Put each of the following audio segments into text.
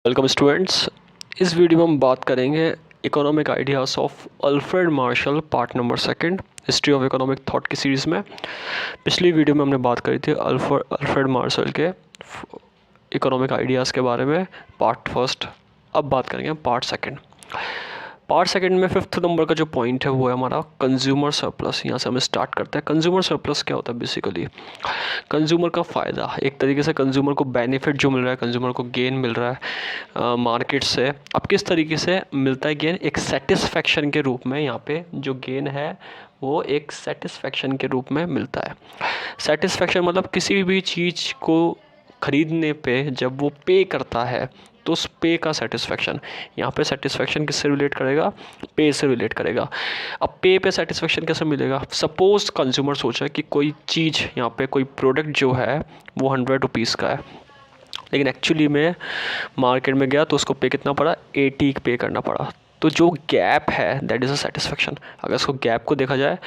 Welcome students. इस video में हम बात करेंगे economic ideas of Alfred Marshall part number second, history of economic thought की सीरीज़ में। पिछली वीडियो में हमने बात करी थी अल्फ्रेड मार्शल के इकोनॉमिक आइडियाज़ के बारे में, पार्ट फर्स्ट। अब बात करेंगे पार्ट सेकंड। पार्ट सेकंड में फिफ्थ नंबर का जो पॉइंट है वो है हमारा कंज्यूमर सरप्लस। यहाँ से हम स्टार्ट करते हैं। कंज्यूमर सरप्लस क्या होता है? बेसिकली कंज्यूमर का फ़ायदा, एक तरीके से कंज्यूमर को बेनिफिट जो मिल रहा है, कंज्यूमर को गेन मिल रहा है मार्केट से। अब किस तरीके से मिलता है गेन? एक सेटिस्फेक्शन के रूप में। यहाँ पे जो गेन है वो एक सेटिस्फेक्शन के रूप में मिलता है। सेटिस्फेक्शन मतलब किसी भी चीज़ को ख़रीदने पे जब वो पे करता है तो उस पे का सेटिस्फेक्शन। यहाँ पे सेटिस्फेक्शन किससे रिलेट करेगा? पे से रिलेट करेगा। अब पे सेटिस्फेक्शन कैसे मिलेगा? सपोज़ कंज्यूमर सोचा कि कोई चीज़, यहाँ पे कोई प्रोडक्ट जो है वो 100 रुपीज़ का है, लेकिन एक्चुअली में मार्केट में गया तो उसको पे कितना पड़ा? 80 पे करना पड़ा। तो जो गैप है दैट इज़ अ सेटिस्फेक्शन। अगर उसको गैप को देखा जाए,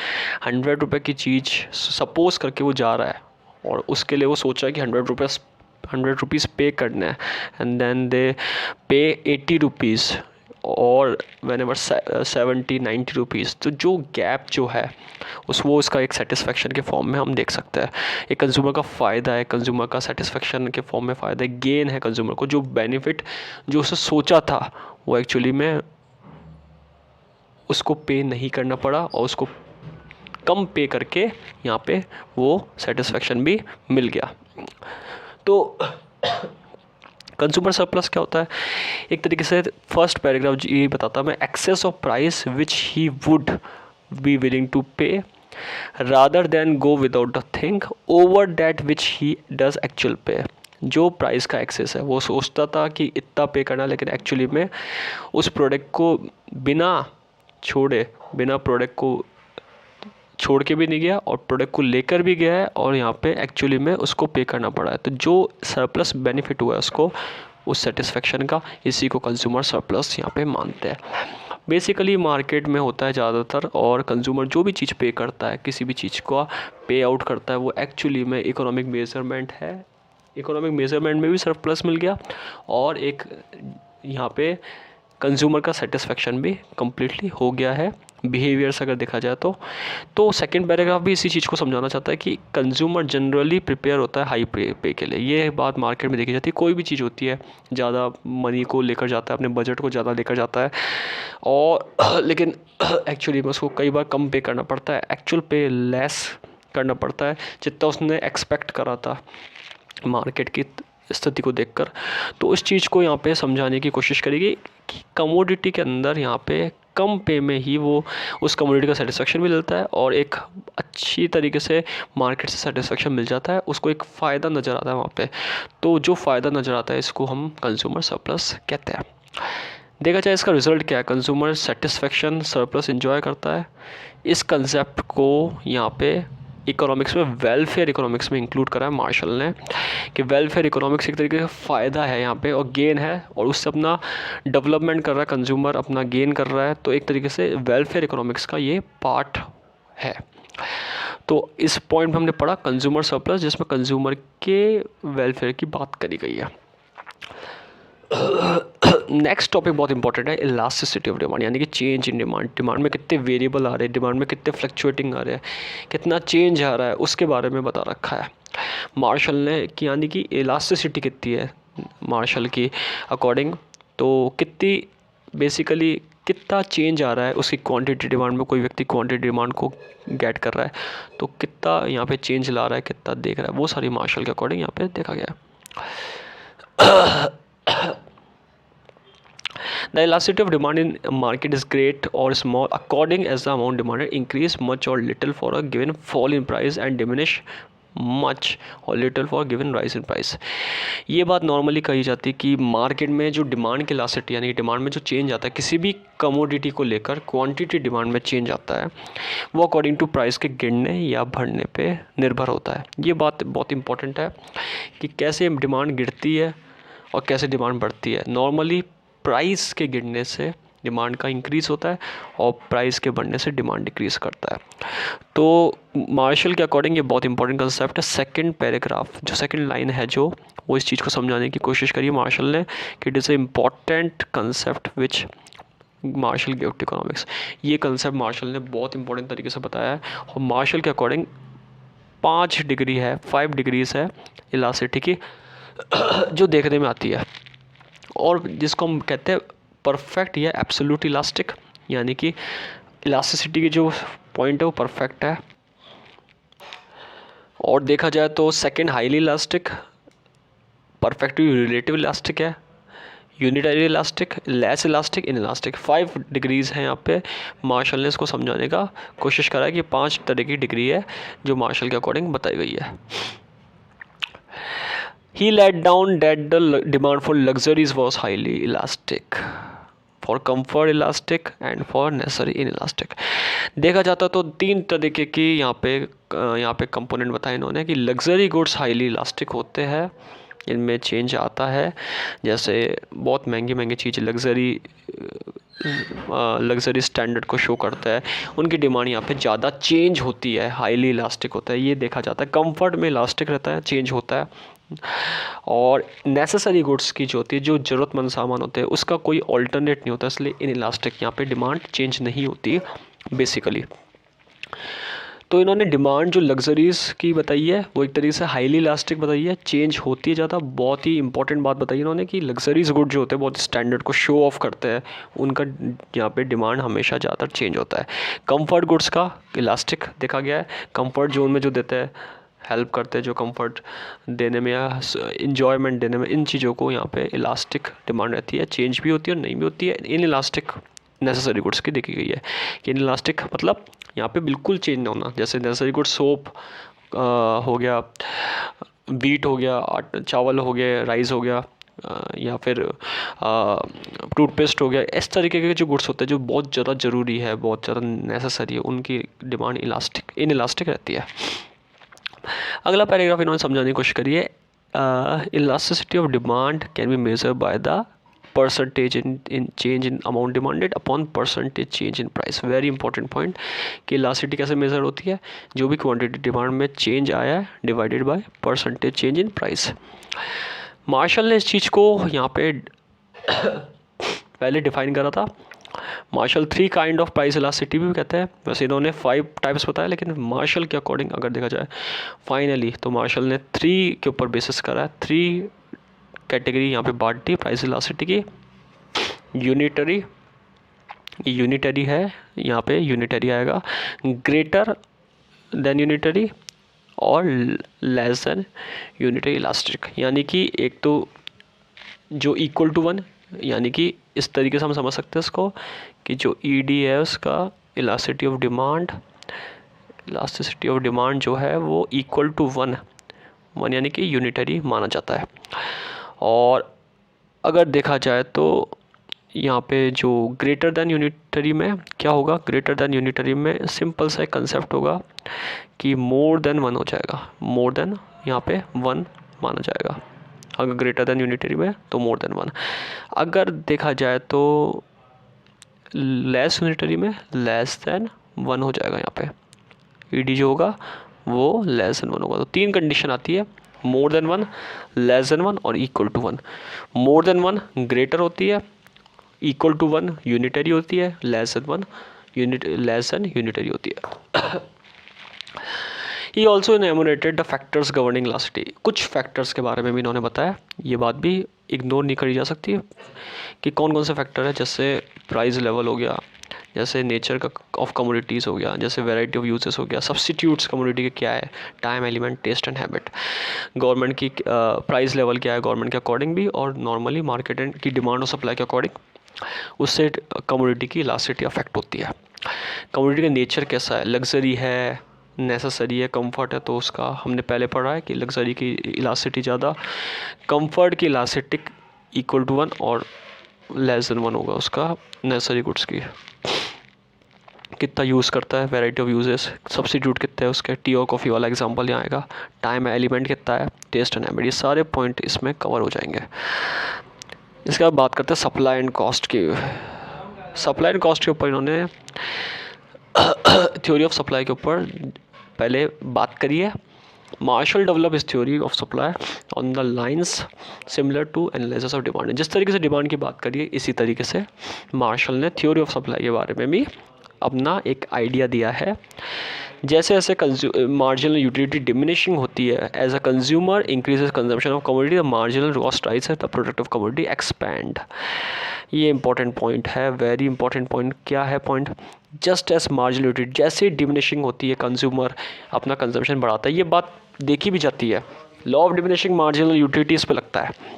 100 रुपये की चीज़ सपोज़ करके वो जा रहा है और उसके लिए वो सोचा है कि 100 रुपीज़ पे करना है, एंड देन दे पे 80 रुपीज़ और वेन एवर 70-90 रुपीज़। तो जो गैप जो है वो उसका एक सेटिस्फेक्शन के फॉर्म में हम देख सकते हैं। एक कंज्यूमर का फ़ायदा है, कंज्यूमर का सेटिस्फेक्शन के फॉर्म में फ़ायदा है, गेन है कंज्यूमर को। जो बेनिफिट जो उसने सोचा था वो एक्चुअली में उसको पे नहीं करना पड़ा और उसको कम पे करके यहाँ पे वो सेटिस्फेक्शन भी मिल गया। तो कंज्यूमर सरप्लस क्या होता है? एक तरीके से फर्स्ट पैराग्राफ ये बताता है, मैं excess of price which he would be willing to pay rather than go without the thing over that which he does actual pay. जो प्राइस का एक्सेस है वो सोचता था कि इतना पे करना, लेकिन एक्चुअली में उस प्रोडक्ट को बिना छोड़े, बिना प्रोडक्ट को छोड़ के भी नहीं गया और प्रोडक्ट को लेकर भी गया है और यहाँ पे एक्चुअली में उसको पे करना पड़ा है। तो जो सरप्लस बेनिफिट हुआ है उसको, उस सेटिस्फेक्शन का, इसी को कंज्यूमर सरप्लस यहाँ पे मानते हैं। बेसिकली मार्केट में होता है ज़्यादातर, और कंज्यूमर जो भी चीज़ पे करता है, किसी भी चीज़ को पे आउट करता है, वो एक्चुअली में इकोनॉमिक मेजरमेंट है। इकोनॉमिक मेजरमेंट में भी सरप्लस मिल गया और एक यहाँ पे कंज्यूमर का सेटिस्फेक्शन भी कम्प्लीटली हो गया है बिहेवियर से अगर देखा जाए तो सेकंड पैराग्राफ भी इसी चीज़ को समझाना चाहता है कि कंज्यूमर जनरली प्रिपेयर होता है हाई पे के लिए। ये बात मार्केट में देखी जाती है। कोई भी चीज़ होती है, ज़्यादा मनी को लेकर जाता है, अपने बजट को ज़्यादा लेकर जाता है, और लेकिन एक्चुअली में उसको कई बार कम पे करना पड़ता है, एक्चुअल पे लेस करना पड़ता है जितना उसने एक्सपेक्ट करा था मार्केट की स्थिति को देखकर। तो इस चीज़ को यहाँ पे समझाने की कोशिश करेगी कि कमोडिटी के अंदर यहाँ पे कम पे में ही वो उस कमोडिटी का सेटिस्फेक्शन भी मिलता है और एक अच्छी तरीके से मार्केट से सेटिस्फेक्शन मिल जाता है, उसको एक फ़ायदा नज़र आता है वहाँ पे। तो जो फ़ायदा नज़र आता है इसको हम कंज्यूमर सरप्लस कहते हैं। देखा जाए इसका रिज़ल्ट क्या है? कंज्यूमर सेटिस्फेक्शन सरप्लस एंजॉय करता है। इस कंसेप्ट को यहाँ पे इकोनॉमिक्स में वेलफेयर इकोनॉमिक्स में इंक्लूड करा है मार्शल ने, कि वेलफेयर इकोनॉमिक्स एक तरीके से फ़ायदा है यहाँ पे और गेन है, और उससे अपना डेवलपमेंट कर रहा है कंज्यूमर, अपना गेन कर रहा है। तो एक तरीके से वेलफेयर इकोनॉमिक्स का ये पार्ट है। तो इस पॉइंट में हमने पढ़ा कंज्यूमर सरप्लस, जिसमें कंज्यूमर के वेलफेयर की बात करी गई है। नेक्स्ट टॉपिक बहुत इंपॉर्टेंट है, इलास्टिसिटी ऑफ डिमांड, यानी कि चेंज इन डिमांड। डिमांड में कितने वेरिएबल आ रहे हैं, डिमांड में कितने फ्लक्चुएटिंग आ रहे हैं, कितना चेंज आ रहा है, उसके बारे में बता रखा है मार्शल ने, कि यानी कि इलास्टिसिटी कितनी है मार्शल की अकॉर्डिंग। तो कितनी बेसिकली कितना चेंज आ रहा है उसकी क्वांटिटी डिमांड में। कोई व्यक्ति क्वांटिटी डिमांड को गेट कर रहा है तो कितना यहाँ पे चेंज ला रहा है, कितना देख रहा है, वो सारी मार्शल के अकॉर्डिंग यहाँ पे देखा गया है। The elasticity of demand in market is great or small according as the amount demanded increase much or little for a given fall in price and diminish much or little for given rise in price। ये बात normally कही जाती है कि market में जो demand की elasticity, यानी कि डिमांड में जो चेंज आता है किसी भी कमोडिटी को लेकर, क्वांटिटी डिमांड में चेंज आता है, वो अकॉर्डिंग टू प्राइस के गिरने या बढ़ने पे निर्भर होता है। ये बात बहुत इंपॉर्टेंट है कि कैसे डिमांड गिरती है और कैसे डिमांड बढ़ती है। नॉर्मली प्राइस के गिरने से डिमांड का इंक्रीज़ होता है और प्राइस के बढ़ने से डिमांड डिक्रीज़ करता है। तो मार्शल के अकॉर्डिंग ये बहुत इंपॉर्टेंट कंसेप्ट है। सेकंड पैराग्राफ जो सेकंड लाइन है जो वो इस चीज़ को समझाने की कोशिश करी मार्शल ने कि it is a important concept which Marshall give to economics. ये कंसेप्ट मार्शल ने बहुत इंपॉर्टेंट तरीके से बताया है और मार्शल के अकॉर्डिंग 5 डिग्री है, 5 डिग्रीज है इलास्टिसिटी की जो देखने में आती है और जिसको हम कहते हैं परफेक्ट या एब्सोल्यूट इलास्टिक, यानी कि इलास्टिसिटी की जो पॉइंट है वो परफेक्ट है। और देखा जाए तो second highly elastic, perfectly relative elastic है, unitary elastic, less elastic, inelastic. 5 degrees हैं यहाँ पे। मार्शल ने इसको समझाने का कोशिश करा है कि 5 तरह की डिग्री है जो मार्शल के अकॉर्डिंग बताई गई है। He laid down that the demand for luxuries was highly elastic, for comfort elastic and for necessary inelastic। देखा जाता तो 3 तरीके की यहाँ पे कंपोनेंट बताए इन्होंने कि लग्जरी गुड्स हाईली इलास्टिक होते हैं, इनमें चेंज आता है। जैसे बहुत महंगी महंगी चीज़ें लग्जरी स्टैंडर्ड को शो करता है, उनकी डिमांड यहाँ पे ज़्यादा चेंज होती है, हाईली इलास्टिक होता है, ये देखा जाता है। कंफर्ट में इलास्टिक रहता है, चेंज होता है। और नेसेसरी गुड्स की जो होती है, जो ज़रूरतमंद सामान होते हैं, उसका कोई ऑल्टरनेट नहीं होता, इसलिए इन इलास्टिक यहाँ पे डिमांड चेंज नहीं होती बेसिकली। तो इन्होंने डिमांड जो लग्जरीज़ की बताई है वो एक तरीके से हाईली इलास्टिक बताई है, चेंज होती है ज़्यादा। बहुत ही इंपॉर्टेंट बात बताई इन्होंने कि लग्जरीज गुड जो होते हैं बहुत स्टैंडर्ड को शो ऑफ करते हैं, उनका यहाँ पे डिमांड हमेशा ज़्यादातर चेंज होता है। कंफर्ट गुड्स का इलास्टिक देखा गया है, कंफर्ट जोन में जो देते हैं, हेल्प करते हैं, जो कंफर्ट देने में या इन्जॉयमेंट देने में, इन चीज़ों को यहाँ पे इलास्टिक डिमांड रहती है, चेंज भी होती है और नहीं भी होती है। इन इलास्टिक नेसेसरी गुड्स की देखी गई है कि इन इलास्टिक मतलब यहाँ पे बिल्कुल चेंज ना होना। जैसे नेसेसरी गुड्स सोप हो गया, वीट हो गया, चावल हो गया, राइस हो गया, या फिर टूथपेस्ट हो गया, इस तरीके के जो गुड्स होते हैं जो बहुत ज़्यादा ज़रूरी है, बहुत ज़्यादा नेसेसरी है, उनकी डिमांड इन इलास्टिक रहती है। अगला पैराग्राफ इन्होंने समझाने की कोशिश करी है, elasticity of demand can be measure by the percentage in change in amount demanded upon percentage change in price. Very important point कि इलास्टिसिटी कैसे मेजर होती है, जो भी क्वांटिटी डिमांड में चेंज आया है divided by percentage change in price. Marshall ने इस चीज़ को यहाँ पे पहले डिफाइन करा था। Marshall 3 kind of price elasticity भी कहते हैं, वैसे इन्होंने 5 टाइप्स बताया, लेकिन मार्शल के अकॉर्डिंग अगर देखा जाए फाइनली तो मार्शल ने 3 के ऊपर बेसिस करा है। 3 कैटेगरी यहाँ पे बांट दी प्राइस इलास्टिसिटी की। यूनिटरी है, यहाँ पे यूनिटरी आएगा, ग्रेटर देन यूनिटरी और लेस देन यूनिटरी इलास्टिक। यानी कि एक तो जो इक्वल टू 1, यानी कि इस तरीके से हम समझ सकते हैं इसको कि जो ED है उसका इलास्टिसिटी ऑफ डिमांड जो है वो इक्वल टू 1 यानी कि यूनिटरी माना जाता है। और अगर देखा जाए तो यहाँ पे जो ग्रेटर दैन यूनिटरी में क्या होगा, ग्रेटर दैन यूनिटरी में सिंपल सा एक कंसेप्ट होगा कि मोर देन 1 हो जाएगा, मोर देन यहाँ पे 1 माना जाएगा। अगर ग्रेटर दैन यूनिटरी में तो मोर देन 1। अगर देखा जाए तो लेस यूनिटरी में लेस देन 1 हो जाएगा, यहाँ पे ED जो होगा वो लेस देन 1 होगा। तो 3 कंडीशन आती है, मोर देन 1, लेस देन 1 और equal to 1। More than 1 greater होती है, इक्वल टू 1 यूनिटरी होती है, लेस देन यूनिटरी होती है। He also enumerated the factors governing elasticity. कुछ फैक्टर्स के बारे में भी इन्होंने बताया, ये बात भी इग्नोर नहीं करी जा सकती है कि कौन कौन से फैक्टर है। जैसे प्राइस लेवल हो गया, जैसे नेचर का ऑफ कमोडिटीज़ हो गया, जैसे वैरायटी ऑफ यूजेस हो गया, सब्स्टिट्यूट्स कमोडिटी के क्या है, time element, taste and habit, government की प्राइस लेवल क्या है गवर्नमेंट के अकॉर्डिंग भी, और नॉर्मली मार्केट एंड की डिमांड और सप्लाई के अकॉर्डिंग, उससे कमोडिटी की इलास्टिसिटी अफेक्ट होती है। कमोडिटी का नेचर कैसा है, लग्जरी है, नेसेसरी है, कंफर्ट है, तो उसका हमने पहले पढ़ा है कि लग्जरी की इलास्टिसिटी ज़्यादा, कंफर्ट की इलास्टिसिटी इक्वल टू 1 और लेस देन 1 होगा उसका नेसेसरी गुड्स की। कितना यूज़ करता है, वैरायटी ऑफ यूजेस, सब्स्टिट्यूट कितने हैं उसके, टी और कॉफ़ी वाला एग्जांपल यहाँ आएगा, टाइम एलिमेंट कितना है, टेस्ट एंड हैबिट, ये सारे पॉइंट इसमें कवर हो जाएंगे। इसके बाद बात करते हैं सप्लाई एंड कॉस्ट की। सप्लाई एंड कॉस्ट के ऊपर इन्होंने थ्योरी ऑफ सप्लाई के ऊपर पहले बात करी है। Marshall develop his theory of supply on the lines similar to analysis of demand. जिस तरीके से डिमांड की बात करिए इसी तरीके से मार्शल ने थ्योरी ऑफ सप्लाई के बारे में भी अपना एक आइडिया दिया है। जैसे जैसे मार्जिनल यूटिलिटी डिमिनिशिंग होती है as a consumer increases consumption of commodity, the marginal cost rise है, the product of commodity expand. ये इंपॉर्टेंट पॉइंट है, वेरी इंपॉर्टेंट पॉइंट। क्या है point? Just as marginal utility, जैसे डिमिनिशिंग होती है कंज्यूमर अपना कंजम्पशन बढ़ाता है। ये बात देखी भी जाती है, law of diminishing marginal utility इस पे लगता है।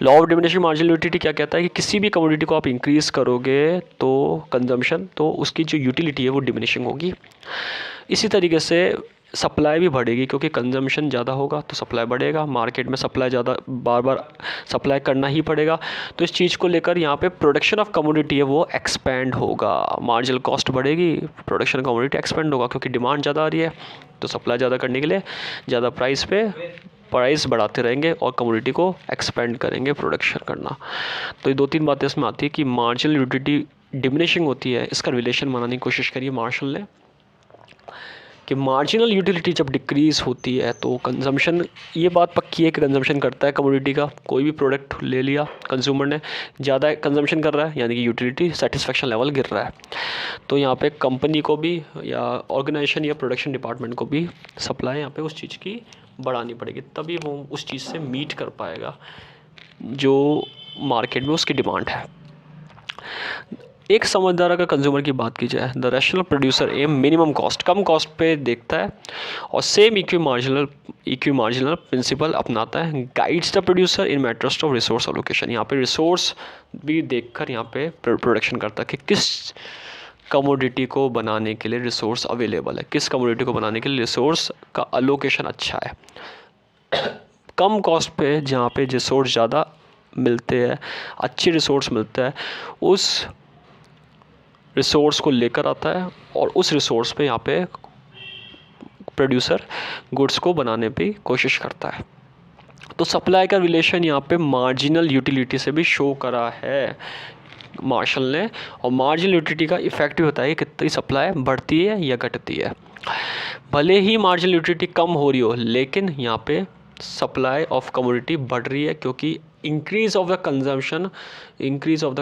Law of diminishing marginal utility क्या कहता है कि किसी भी कमोडिटी को आप इंक्रीज़ करोगे तो कंजम्पशन, तो उसकी जो यूटिलिटी है वो डिमिनिशिंग होगी। इसी तरीके से सप्लाई भी बढ़ेगी, क्योंकि कंजम्पशन ज़्यादा होगा तो सप्लाई बढ़ेगा। मार्केट में सप्लाई ज़्यादा, बार बार सप्लाई करना ही पड़ेगा। तो इस चीज़ को लेकर यहाँ पे प्रोडक्शन ऑफ कमोडिटी है वो एक्सपेंड होगा। मार्जिनल कॉस्ट बढ़ेगी, प्रोडक्शन कमोडिटी एक्सपेंड होगा, क्योंकि डिमांड ज़्यादा आ रही है तो सप्लाई ज़्यादा करने के लिए ज़्यादा प्राइस बढ़ाते रहेंगे और कमोडिटी को एक्सपेंड करेंगे प्रोडक्शन करना। तो ये दो तीन बातें इसमें आती है कि मार्जिनल यूटिलिटी डिमिनिशिंग होती है। इसका रिलेशन बनाने की कोशिश करिए मार्शल ने कि मार्जिनल यूटिलिटी जब डिक्रीज़ होती है तो कंजम्पशन, ये बात पक्की है कि कंजम्पशन करता है कमोडिटी का। कोई भी प्रोडक्ट ले लिया, कंज्यूमर ने ज़्यादा कंजम्पशन कर रहा है, यानी कि यूटिलिटी सेटिस्फेक्शन लेवल गिर रहा है। तो यहाँ पे कंपनी को भी या ऑर्गेनाइजेशन या प्रोडक्शन डिपार्टमेंट को भी सप्लाई यहाँ पे उस चीज़ की बढ़ानी पड़ेगी, तभी वो उस चीज़ से मीट कर पाएगा जो मार्केट में उसकी डिमांड है। एक समझदार अगर कंज्यूमर की बात की जाए, the rational producer aim minimum cost, कम कॉस्ट पे देखता है और सेम इक्वी मार्जिनल प्रिंसिपल अपनाता है। Guides the producer in matters of resource allocation, यहाँ पे रिसोर्स भी देखकर यहाँ पे प्रोडक्शन करता है कि किस कमोडिटी को बनाने के लिए रिसोर्स अवेलेबल है, किस कमोडिटी को बनाने के लिए रिसोर्स का अलोकेशन अच्छा है। कम कॉस्ट पे जहाँ पे रिसोर्स ज़्यादा मिलते हैं, अच्छी रिसोर्स मिलता है, उस रिसोर्स को लेकर आता है और उस रिसोर्स पे यहाँ पे प्रोड्यूसर गुड्स को बनाने पे कोशिश करता है। तो सप्लाई का रिलेशन यहाँ पे मार्जिनल यूटिलिटी से भी शो करा है मार्शल ने, और मार्जिनल यूटिलिटी का इफेक्ट भी होता है कि कितनी सप्लाई बढ़ती है या घटती है। भले ही मार्जिनल यूटिलिटी कम हो रही हो, लेकिन यहाँ पे सप्लाई ऑफ कमोडिटी बढ़ रही है, क्योंकि increase of the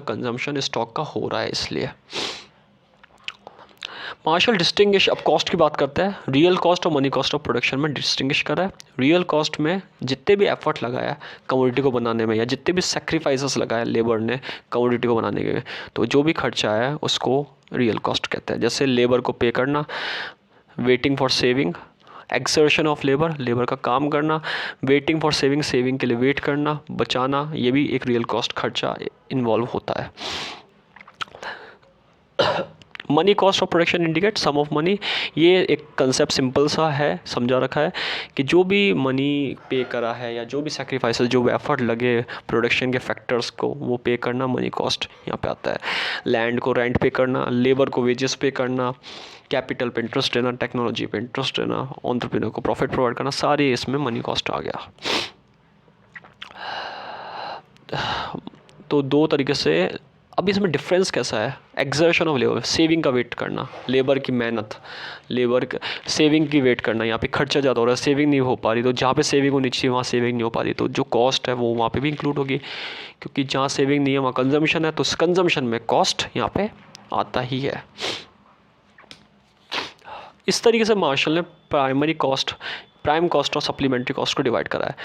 consumption stock का हो रहा है, इसलिए। मार्शल डिस्टिंग्विश, अब कॉस्ट की बात करते हैं, रियल कॉस्ट और मनी कॉस्ट ऑफ प्रोडक्शन में डिस्टिंग्विश कर रहा है। रियल कॉस्ट में जितने भी एफर्ट लगाया कमोडिटी को बनाने में, या जितने भी सेक्रीफाइसेस लगाया लेबर ने कमोडिटी को बनाने के, तो जो भी खर्चा आया है उसको रियल कॉस्ट कहते हैं। जैसे लेबर को पे करना, waiting for saving, exertion of labour का काम करना, वेटिंग फॉर सेविंग के लिए वेट करना, बचाना, ये भी एक रियल कॉस्ट खर्चा इन्वॉल्व होता है। Money cost of production indicate sum of money, ये एक कंसेप्ट सिंपल सा है, समझा रखा है कि जो भी मनी पे करा है या जो भी सेक्रीफाइसेस, जो भी एफर्ट लगे प्रोडक्शन के फैक्टर्स को, वो पे करना मनी कॉस्ट यहाँ पे आता है। लैंड को रेंट पे करना, लेबर को वेजेस पे करना, कैपिटल पे इंटरेस्ट देना, टेक्नोलॉजी पे इंटरेस्ट देना, एंटरप्रेन्योर को प्रॉफिट प्रोवाइड करना, सारे इसमें मनी कॉस्ट आ गया। तो दो तरीके से। अब इसमें डिफरेंस कैसा है? एक्सर्शन ऑफ लेबर, सेविंग का वेट करना, लेबर की मेहनत, सेविंग की वेट करना। यहाँ पे खर्चा ज़्यादा हो रहा है, सेविंग नहीं हो पा रही, तो जहाँ पे सेविंग होनी चाहिए वहाँ सेविंग नहीं हो पा रही, तो जो कॉस्ट है वो वहाँ पे भी इंक्लूड होगी, क्योंकि जहाँ सेविंग नहीं है वहाँ कंजम्पशन है, तो कंजम्पशन में कॉस्ट यहाँ पे आता ही है। इस तरीके से मार्शल ने प्राइम कॉस्ट और सप्लीमेंट्री कॉस्ट को डिवाइड करा है।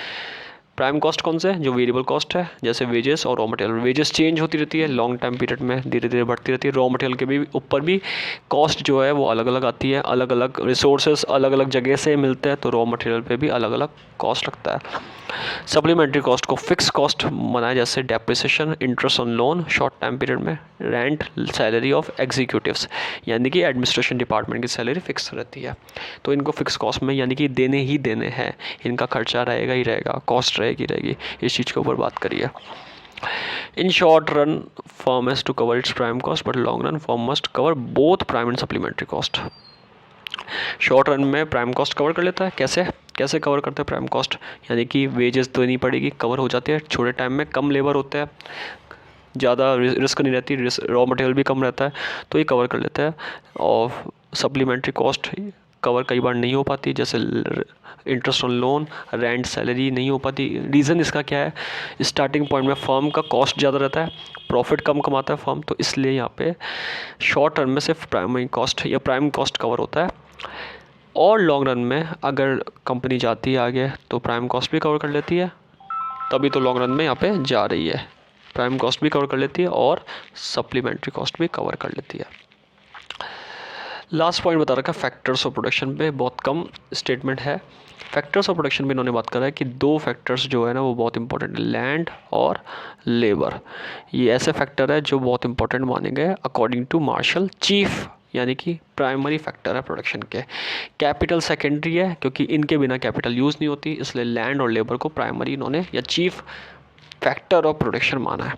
प्राइम कॉस्ट कौन से? जो वेरिएबल कॉस्ट है, जैसे वेजेस और रॉ मटेरियल। वेजेस चेंज होती रहती है लॉन्ग टाइम पीरियड में, धीरे धीरे बढ़ती रहती है। रॉ मटेरियल के भी ऊपर भी कॉस्ट जो है वो अलग अलग आती है, अलग अलग रिसोर्सेज अलग अलग जगह से मिलते हैं, तो रॉ मटेरियल पे भी अलग अलग कॉस्ट लगता है। सप्लीमेंट्री कॉस्ट को फिक्स कॉस्ट बनाया, जैसे depreciation, interest on loan short time period में, रेंट, सैलरी ऑफ एग्जीक्यूटिव्स, यानी कि एडमिनिस्ट्रेशन डिपार्टमेंट की सैलरी फिक्स रहती है, तो इनको फिक्स कॉस्ट में यानी कि देने ही देने हैं, इनका खर्चा रहेगा ही रहेगा, कॉस्ट रहेगी। इस चीज़ के ऊपर बात करिए। In short run, firm has to cover its prime cost, but long run firm must cover both prime and supplementary cost. Short run में प्राइम कॉस्ट कवर कर लेता है। कैसे कवर करते हैं प्राइम कॉस्ट? यानी कि वेजेस तो नहीं पड़ेगी, कवर हो जाती है। छोटे टाइम में कम लेबर होते हैं, ज़्यादा रिस्क नहीं रहती, रॉ मटेरियल भी कम रहता है, तो ये कवर कर लेता है। और सप्लीमेंट्री कॉस्ट कवर कई बार नहीं हो पाती, जैसे interest on loan, rent, salary नहीं हो पाती। रीज़न इसका क्या है, स्टार्टिंग पॉइंट में फर्म का कॉस्ट ज़्यादा रहता है, प्रॉफिट कम कमाता है फर्म, तो इसलिए यहाँ पे शॉर्ट टर्म में सिर्फ प्राइमरी कॉस्ट या प्राइम कॉस्ट कवर होता है। और लॉन्ग रन में अगर कंपनी जाती है आगे तो प्राइम कॉस्ट भी कवर कर लेती है, तभी तो लॉन्ग रन में यहाँ पे जा रही है। प्राइम कॉस्ट भी कवर कर लेती है और सप्लीमेंट्री कॉस्ट भी कवर कर लेती है। लास्ट पॉइंट बता रखा है फैक्टर्स ऑफ प्रोडक्शन पे, बहुत कम स्टेटमेंट है। फैक्टर्स ऑफ प्रोडक्शन में इन्होंने बात करा है कि 2 फैक्टर्स जो है ना वो बहुत इंपॉर्टेंट है, लैंड और लेबर। ये ऐसे फैक्टर है जो बहुत इंपॉर्टेंट माने गए अकॉर्डिंग टू मार्शल, चीफ यानी कि प्राइमरी फैक्टर है प्रोडक्शन के। कैपिटल सेकेंडरी है, क्योंकि इनके बिना कैपिटल यूज़ नहीं होती, इसलिए लैंड और लेबर को प्राइमरी इन्होंने या चीफ फैक्टर ऑफ प्रोडक्शन माना है।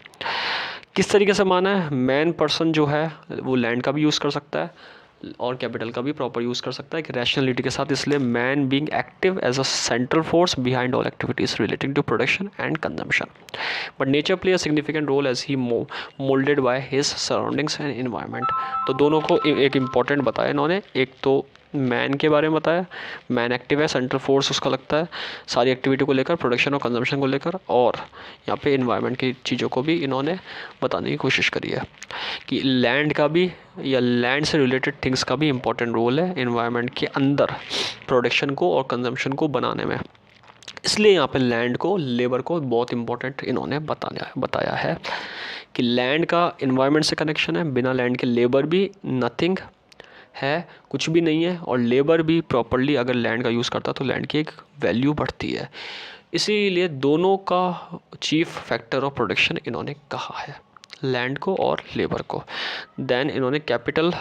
किस तरीके से माना है, मैन पर्सन जो है वो लैंड का भी यूज़ कर सकता है और कैपिटल का भी प्रॉपर यूज़ कर सकता है कि रैशनलिटी के साथ, इसलिए man being active as a central force behind all activities relating to production and consumption, but nature play a significant role as he moulded by his surroundings and environment. तो दोनों को एक इम्पॉर्टेंट बताया इन्होंने, एक तो मैन के बारे में बताया, मैन एक्टिव है, सेंट्रल फोर्स उसका लगता है सारी एक्टिविटी को लेकर, प्रोडक्शन और कंजम्पशन को लेकर, और यहाँ पे इन्वायरमेंट की चीज़ों को भी इन्होंने बताने की कोशिश करी है कि लैंड का भी या लैंड से रिलेटेड थिंग्स का भी इम्पोर्टेंट रोल है इन्वायरमेंट के अंदर प्रोडक्शन को और कंजम्पशन को बनाने में। इसलिए यहाँ पे लैंड को, लेबर को बहुत इंपॉर्टेंट इन्होंने बताया है कि लैंड का इन्वायरमेंट से कनेक्शन है, बिना लैंड के लेबर भी नथिंग है, कुछ भी नहीं है, और लेबर भी प्रॉपरली अगर लैंड का यूज़ करता तो लैंड की एक वैल्यू बढ़ती है। इसीलिए दोनों का चीफ फैक्टर ऑफ प्रोडक्शन इन्होंने कहा है, लैंड को और लेबर को। देन इन्होंने कैपिटल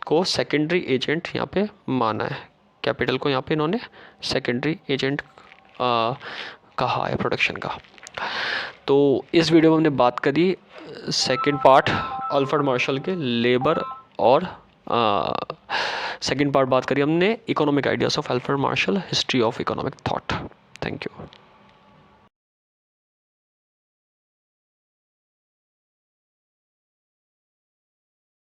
को सेकेंडरी एजेंट यहाँ पे माना है, कैपिटल को यहाँ पे इन्होंने सेकेंडरी एजेंट कहा है प्रोडक्शन का। तो इस वीडियो में हमने बात करी सेकंड पार्ट अल्फ्रेड मार्शल के लेबर, और सेकंड पार्ट बात करी हमने economic ideas of Alfred Marshall, history of economic thought. Thank you.